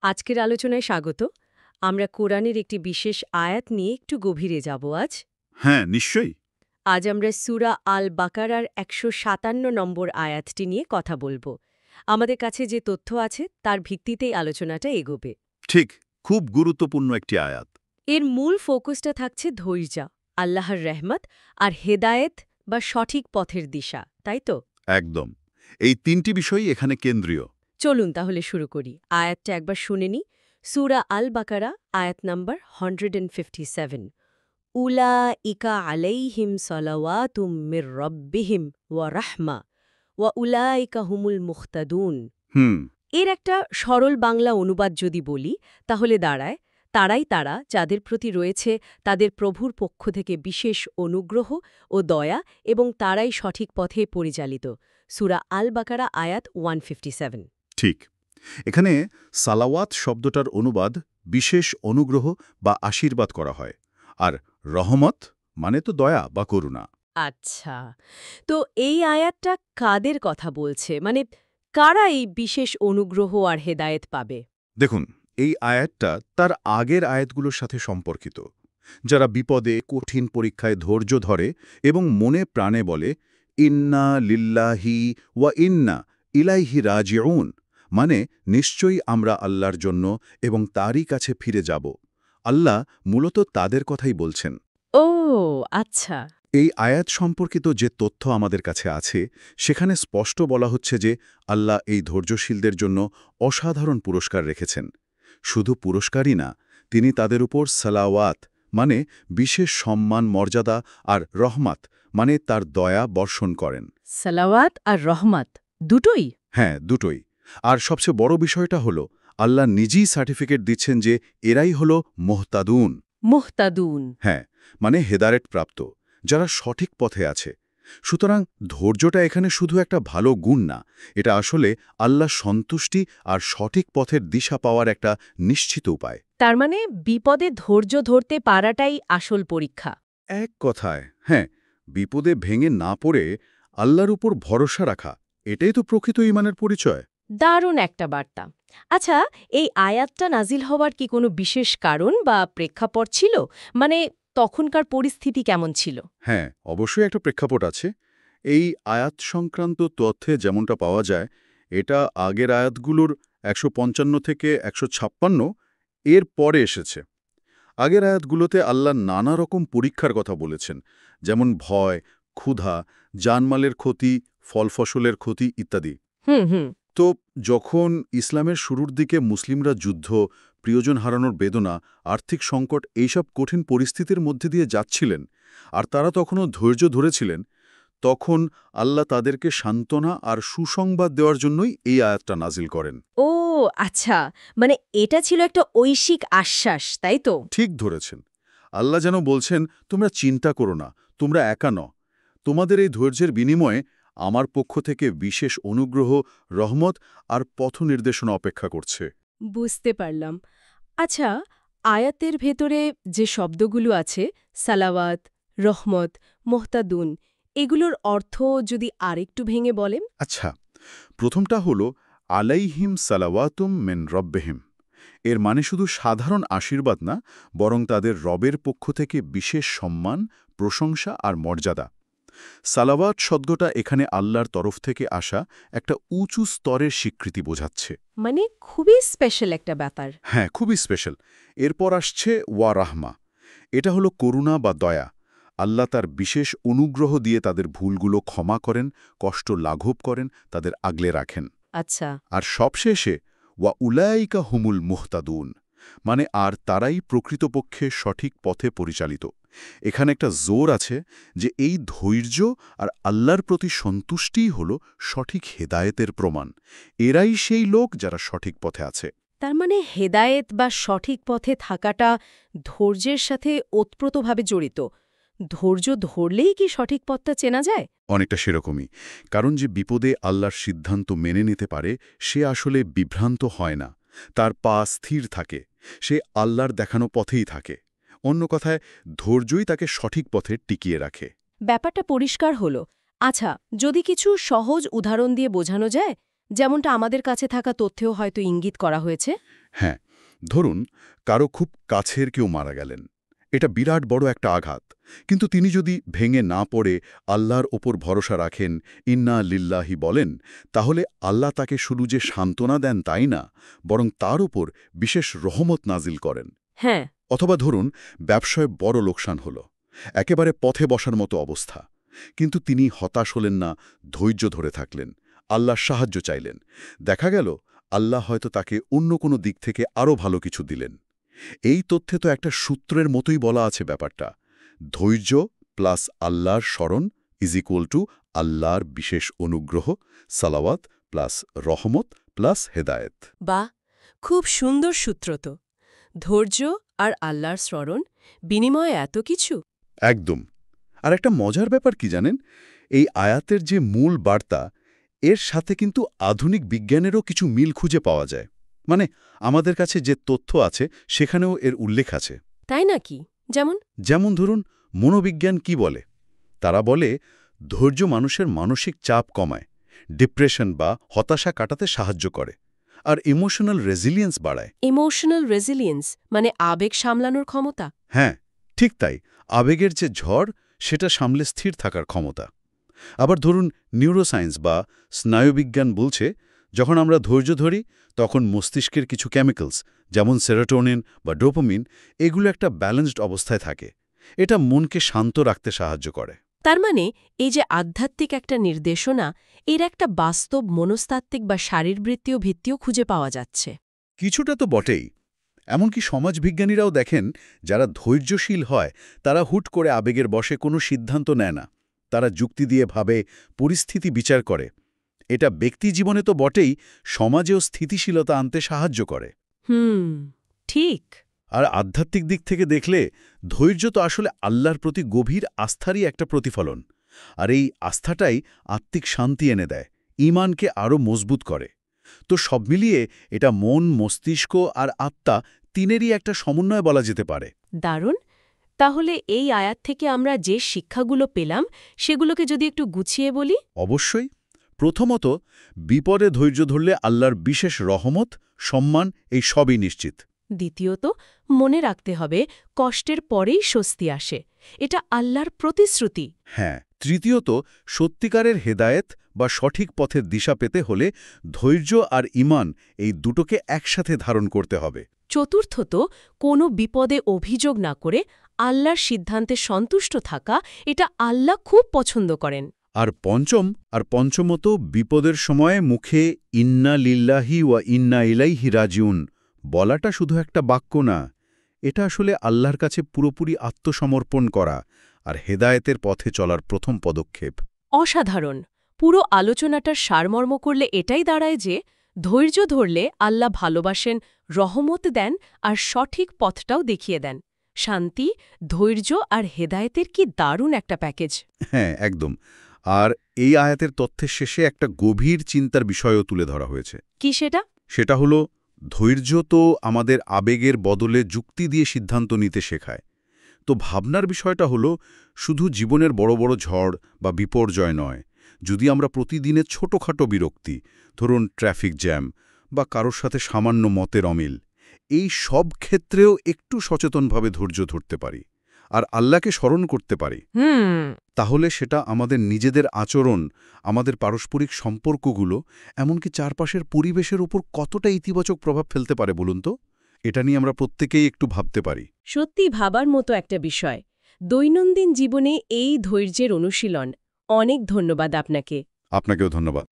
আজকের আলোচনায় স্বাগত। আমরা কোরআনের একটি বিশেষ আয়াত নিয়ে একটু গভীরে যাব আজ। হ্যাঁ, নিশ্চয়ই। আজ আমরা সূরা আল বাকারার ১৫৭ নম্বর আয়াতটি নিয়ে কথা বলবো। আমাদের কাছে যে তথ্য আছে তার ভিত্তিতেই আলোচনাটা এগোবে। ঠিক, খুব গুরুত্বপূর্ণ একটি আয়াত। এর মূল ফোকাসটা থাকছে ধৈর্য, আল্লাহর রহমত আর হেদায়েত বা সঠিক পথের দিশা, তাই তো? একদম। এই তিনটি বিষয়ই এখানে কেন্দ্রীয়। চলুন তাহলে শুরু করি। আয়াতটা একবার শুনে নি। সূরা আল বাকারা আয়াত নাম্বার 157। উলাইকা আলাইহিম সালাওয়াতুম মির রাব্বিহিম ওয়া রাহমা ওয়া উলাইকা হুমুল মুহতাদুন। হুম, এর একটা সরল বাংলা অনুবাদ যদি বলি তাহলে দাঁড়ায়, তারাই তারা যাদের প্রতি রয়েছে তাদের প্রভুর পক্ষ থেকে বিশেষ অনুগ্রহ ও দয়া এবং তারাই সঠিক পথে পরিচালিত। সূরা আল বাকারা আয়াত 157। ঠিক। এখানে সালাওয়াত শব্দটার অনুবাদ বিশেষ অনুগ্রহ বা আশীর্বাদ করা হয়। আর রহমত মানে তো দয়া বা করুণা। আচ্ছা, তো এই আয়াতটা কাদের কথা বলছে? মানে কারা এই বিশেষ অনুগ্রহ আর হেদায়েত পাবে? দেখুন, এই আয়াতটা তার আগের আয়াতগুলোর সাথে সম্পর্কিত। যারা বিপদে কঠিন পরীক্ষায় ধৈর্য ধরে এবং মনে প্রাণে বলে, ইন্না লিল্লাহি ওয়া ইন্না ইলাইহি রাজিউন, মানে নিশ্চয়ই আমরা আল্লাহর জন্য এবং তারই কাছে ফিরে যাব। আল্লাহ মূলত তাদের কথাই বলছেন। ও আচ্ছা। এই আয়াত সম্পর্কিত যে তথ্য আমাদের কাছে আছে সেখানে স্পষ্ট বলা হচ্ছে যে আল্লাহ এই ধৈর্যশীলদের জন্য অসাধারণ পুরস্কার রেখেছেন। শুধু পুরস্কারই না, তিনি তাদের উপর সালাওয়াত মানে বিশেষ সম্মান মর্যাদা আর রহমাত মানে তার দয়া বর্ষণ করেন। সালাওয়াত আর রহমত দুটোই? হ্যাঁ, দুটোই। আর সবচেয়ে বড় বিষয়টা হলো আল্লাহ নিজেই সার্টিফিকেট দিচ্ছেন যে এরাই হলো মুহতাদুন। মুহতাদুন। হ্যাঁ, মানে হেদায়েত প্রাপ্ত, যারা সঠিক পথে আছে। সুতরাং ধৈর্যটা এখানে শুধু একটা ভালো গুণ না, এটা আসলে আল্লাহ সন্তুষ্টি আর সঠিক পথের দিশা পাওয়ার একটা নিশ্চিত উপায়। তার মানে বিপদে ধৈর্য ধরতে পারাটাই আসল পরীক্ষা। এক কথায়, হ্যাঁ, বিপদে ভেঙে না পড়ে আল্লাহর উপর ভরসা রাখা, এটাই তো প্রকৃত ঈমানের পরিচয়। দারুণ একটা বার্তা। আচ্ছা, এই আয়াতটা নাজিল হওয়ার কি কোনো বিশেষ কারণ বা প্রেক্ষাপট ছিল? মানে তখনকার পরিস্থিতি কেমন ছিল? হ্যাঁ, অবশ্যই একটা প্রেক্ষাপট আছে। এই আয়াত সংক্রান্ত তথ্যে যেমনটা পাওয়া যায়, এটা আগের আয়াতগুলোর ১৫৫ থেকে ১৫৬ এর পরে এসেছে। আগের আয়াতগুলোতে আল্লাহ নানা রকম পরীক্ষার কথা বলেছেন, যেমন ভয়, ক্ষুধা, জানমালের ক্ষতি, ফলফসলের ক্ষতি ইত্যাদি। হুম হুম। তো যখন ইসলামের শুরুর দিকে মুসলিমরা যুদ্ধ, প্রিয়জন হারানোর বেদনা, আর্থিক সংকট এইসব কঠিন পরিস্থিতির মধ্যে দিয়ে যাচ্ছিলেন, আর তারা তখনও ধৈর্য ধরেছিলেন, তখন আল্লাহ তাদেরকে সান্ত্বনা আর সুসংবাদ দেওয়ার জন্যই এই আয়াতটা নাজিল করেন। ও আচ্ছা, মানে এটা ছিল একটা ঐশিক আশ্বাস, তাই তো? ঠিক ধরেছেন। আল্লাহ যেন বলছেন, তোমরা চিন্তা করো না, তোমরা একা ন। তোমাদের এই ধৈর্যের বিনিময়ে আমার পক্ষ থেকে বিশেষ অনুগ্রহ, রহমত আর পথ নির্দেশনা অপেক্ষা করছে। বুঝতে পারলাম। আচ্ছা, আয়াতের ভেতরে যে শব্দগুলো আছে, সালাওয়াত, রহমত, মোহতাদুন, এগুলোর অর্থ যদি আরেকটু ভেঙে বলেন? আচ্ছা, প্রথমটা হল আলাইহিম সালাওয়াতুম মেন রব্বেহিম। এর মানে শুধু সাধারণ আশীর্বাদ না, বরং তাদের রবের পক্ষ থেকে বিশেষ সম্মান, প্রশংসা আর মর্যাদা। সালাওয়াত শব্দটা এখানে আল্লাহর তরফ থেকে আসা একটা উঁচু স্তরের স্বীকৃতি বোঝাচ্ছে। মানে খুবই স্পেশাল একটা ব্যাপার। হ্যাঁ, খুবই স্পেশাল। এরপর আসছে ওয়া রাহমা। এটা হলো করুণা বা দয়া। আল্লাহ তার বিশেষ অনুগ্রহ দিয়ে তাদের ভুলগুলো ক্ষমা করেন, কষ্ট লাঘব করেন, তাদের আগলে রাখেন। আচ্ছা। আর সবশেষে ওয়া উলাইকা হুমুল মুহতাদুন, মানে আর তারাই প্রকৃতপক্ষে সঠিক পথে পরিচালিত। এখানে একটা জোর আছে যে এই ধৈর্য আর আল্লাহর প্রতি সন্তুষ্টিই হল সঠিক হেদায়েতের প্রমাণ। এরাই সেই লোক যারা সঠিক পথে আছে। তার মানে হেদায়েত বা সঠিক পথে থাকাটা ধৈর্যের সাথে ওতপ্রোতভাবে জড়িত। ধৈর্য ধরলেই কি সঠিক পথটা চেনা যায়? অনেকটা সেরকমই। কারণ যে বিপদে আল্লাহর সিদ্ধান্ত মেনে নিতে পারে, সে আসলে বিভ্রান্ত হয় না। তার পা স্থির থাকে, সে আল্লাহর দেখানো পথেই থাকে। অন্য কথায়, ধৈর্যই তাকে সঠিক পথে টিকিয়ে রাখে। ব্যাপারটা পরিষ্কার হলো। আচ্ছা, যদি কিছু সহজ উদাহরণ দিয়ে বোঝানো যায়, যেমনটা আমাদের কাছে থাকা তথ্যেও হয়তো ইঙ্গিত করা হয়েছে। হ্যাঁ, ধরুন কারো খুব কাছের কেউ মারা গেলেন। এটা বিরাট বড় একটা আঘাত। কিন্তু তিনি যদি ভেঙে না পড়ে আল্লাহর ওপর ভরসা রাখেন, ইন্না লিল্লাহি বলেন, তাহলে আল্লাহ তাকে শুধু যে সান্ত্বনা দেন তাই না, বরং তার ওপর বিশেষ রহমত নাজিল করেন। হ্যাঁ। অথবা ধরুন ব্যবসায় বড় লোকসান হল, একেবারে পথে বসার মতো অবস্থা, কিন্তু তিনি হতাশ হলেন না, ধৈর্য ধরে থাকলেন, আল্লাহর সাহায্য চাইলেন। দেখা গেল আল্লাহ হয়তো তাকে অন্য কোনো দিক থেকে আরও ভালো কিছু দিলেন। এই তথ্যে তো একটা সূত্রের মতোই বলা আছে ব্যাপারটা, ধৈর্য প্লাস আল্লাহর স্মরণ ইজ ইকুয়াল টু আল্লাহর বিশেষ অনুগ্রহ, সালাওয়াত প্লাস রহমত প্লাস হেদায়েত। বা খুব সুন্দর সূত্র তো। ধৈর্য আর আল্লাহর স্মরণ, বিনিময়ে এত কিছু। একদম। আর একটা মজার ব্যাপার কি জানেন, এই আয়াতের যে মূল বার্তা, এর সাথে কিন্তু আধুনিক বিজ্ঞানেরও কিছু মিল খুঁজে পাওয়া যায়। মানে আমাদের কাছে যে তথ্য আছে সেখানেও এর উল্লেখ আছে। তাই নাকি? যেমন ধরুন মনোবিজ্ঞান কি বলে? তারা বলে ধৈর্য মানুষের মানসিক চাপ কমায়, ডিপ্রেশন বা হতাশা কাটাতে সাহায্য করে, আর ইমোশনাল রেজিলিয়েন্স বাড়ায়। ইমোশনাল রেজিলিয়েন্স মানে আবেগ সামলানোর ক্ষমতা। হ্যাঁ, ঠিক তাই। আবেগের যে ঝড়, সেটা সামলে স্থির থাকার ক্ষমতা। আবার ধরুন নিউরোসায়েন্স বা স্নায়ুবিজ্ঞান বলছে, যখন আমরা ধৈর্য ধরি তখন মস্তিষ্কের কিছু কেমিক্যালস যেমন সেরোটোনিন বা ডোপামিন, এগুলো একটা ব্যালেন্সড অবস্থায় থাকে। এটা মনকে শান্ত রাখতে সাহায্য করে। তার মানে এই যে আধ্যাত্মিক একটা নির্দেশনা, এর একটা বাস্তব মনস্তাত্ত্বিক বা শারীরবৃত্তীয় ভিত্তিও খুঁজে পাওয়া যাচ্ছে। কিছুটা তো বটেই। এমনকি সমাজবিজ্ঞানীরাও দেখেন, যারা ধৈর্যশীল হয় তারা হুট করে আবেগের বশে কোনো সিদ্ধান্ত নেয় না। তারা যুক্তি দিয়ে ভাবে, পরিস্থিতি বিচার করে। এটা ব্যক্তি জীবনে তো বটেই, সমাজেও স্থিতিশীলতা আনতে সাহায্য করে। ঠিক। আর আধ্যাত্মিক দিক থেকে দেখলে ধৈর্য তো আসলে আল্লাহর প্রতি গভীর আস্থারই একটা প্রতিফলন। আর এই আস্থাটাই আত্মিক শান্তি এনে দেয়, ঈমানকে আরও মজবুত করে। তো সব মিলিয়ে এটা মন, মস্তিষ্ক আর আত্মা তিনেরই একটা সমন্বয় বলা যেতে পারে। দারুণ। তাহলে এই আয়াত থেকে আমরা যে শিক্ষাগুলো পেলাম, সেগুলোকে যদি একটু গুছিয়ে বলি। অবশ্যই। প্রথমত, বিপদে ধৈর্য ধরলে আল্লাহর বিশেষ রহমত, সম্মান এই সবই নিশ্চিত। দ্বিতীয়ত, মনে রাখতে হবে কষ্টের পরেই স্বস্তি আসে। এটা আল্লাহর প্রতিশ্রুতি। হ্যাঁ। তৃতীয়ত, সত্যিকারের হেদায়েত বা সঠিক পথের দিশা পেতে হলে ধৈর্য আর ঈমান এই দুটোকে একসাথে ধারণ করতে হবে। চতুর্থত, কোনো বিপদে অভিযোগ না করে আল্লাহর সিদ্ধান্তে সন্তুষ্ট থাকা, এটা আল্লাহ খুব পছন্দ করেন। আর পঞ্চমত, বিপদের সময়ে মুখে ইন্না লিল্লাহি ওয়া ইন্না ইলাইহি রাজিউন বলাটা শুধু একটা বাক্য না, এটা আসলে আল্লাহর কাছে পুরোপুরি আত্মসমর্পণ করা আর হেদায়েতের পথে চলার প্রথম পদক্ষেপ। অসাধারণ। পুরো আলোচনাটার সারমর্ম করলে এটাই দাঁড়ায় যে ধৈর্য ধরলে আল্লাহ ভালোবাসেন, রহমত দেন আর সঠিক পথটাও দেখিয়ে দেন। শান্তি, ধৈর্য আর হেদায়েতের কি দারুণ একটা প্যাকেজ। হ্যাঁ, একদম। আর এই আয়াতের তথ্যের শেষে একটা গভীর চিন্তার বিষয়ও তুলে ধরা হয়েছে। কি সেটা? সেটা হলো, ধৈর্য তো আমাদের আবেগের বদলে যুক্তি দিয়ে সিদ্ধান্ত নিতে শেখায়। তো ভাবনার বিষয়টা হলো, শুধু জীবনের বড় বড় ঝড় বা বিপর্যয় নয়, যদি আমরা প্রতিদিনের ছোটখাটো বিরক্তি, ধরুন ট্রাফিক জ্যাম বা কারোর সাথে সামান্য মতের অমিল, এই সব ক্ষেত্রেও একটু সচেতনভাবে ধৈর্য ধরতে পারি আর আল্লাহকে স্মরণ করতে পারি, তাহলে সেটা আমাদের নিজেদের আচরণ, আমাদের পারস্পরিক সম্পর্কগুলো, এমনকি চারপাশের পরিবেশের উপর কতটা ইতিবাচক প্রভাব ফেলতে পারে বলুন তো। এটা নিয়ে আমরা প্রত্যেকেই একটু ভাবতে পারি। সত্যি ভাবার মতো একটা বিষয়। দৈনন্দিন জীবনে এই ধৈর্যের অনুশীলন। অনেক ধন্যবাদ আপনাকে। আপনাকেও ধন্যবাদ।